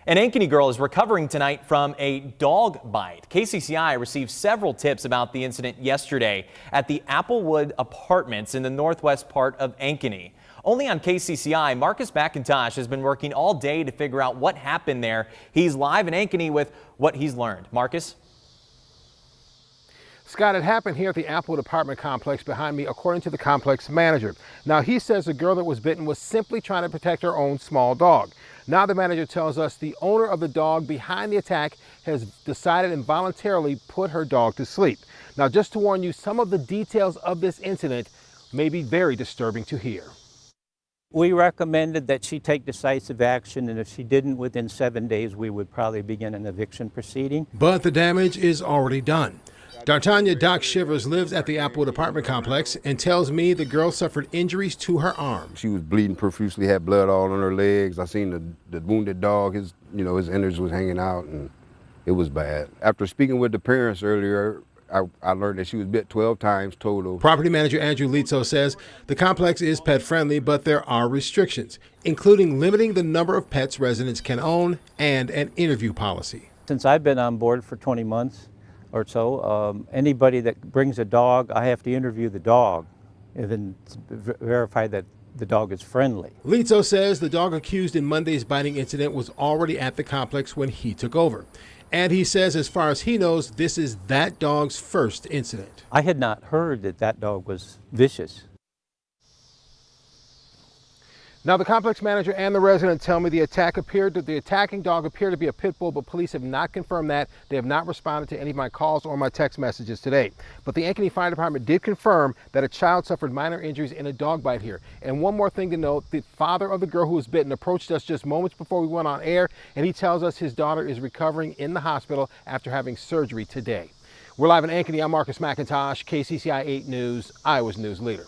An Ankeny girl is recovering tonight from a dog bite. KCCI received several tips about the incident yesterday at the Applewood Apartments in the northwest part of Ankeny. Only on KCCI, Marcus McIntosh has been working all day to figure out what happened there. He's live in Ankeny with what he's learned. Marcus? Scott, it happened here at the Applewood apartment complex behind me, according to the complex manager. Now, he says the girl that was bitten was simply trying to protect her own small dog. Now the manager tells us the owner of the dog behind the attack has decided involuntarily put her dog to sleep. Now, just to warn you, some of the details of this incident may be very disturbing to hear. We recommended that she take decisive action, and if she didn't, within 7 days, we would probably begin an eviction proceeding. But the damage is already done. D'Artagnan Doc Shivers lives at the Applewood apartment complex and tells me the girl suffered injuries to her arm. She was bleeding profusely, had blood all on her legs. I seen the wounded dog, his innards was hanging out, and it was bad. After speaking with the parents earlier, I learned that she was bit 12 times total. Property manager Andrew Litzo says the complex is pet friendly, but there are restrictions, including limiting the number of pets residents can own and an interview policy. Since I've been on board for 20 months or so, anybody that brings a dog, I have to interview the dog and then verify that the dog is friendly. Litzo says the dog accused in Monday's biting incident was already at the complex when he took over. And he says, as far as he knows, this is that dog's first incident. I had not heard that that dog was vicious. Now, the complex manager and the resident tell me the attacking dog appeared to be a pit bull, but police have not confirmed that. They have not responded to any of my calls or my text messages today. But the Ankeny Fire Department did confirm that a child suffered minor injuries in a dog bite here. And one more thing to note, the father of the girl who was bitten approached us just moments before we went on air, and he tells us his daughter is recovering in the hospital after having surgery today. We're live in Ankeny. I'm Marcus McIntosh, KCCI 8 News, Iowa's news leader.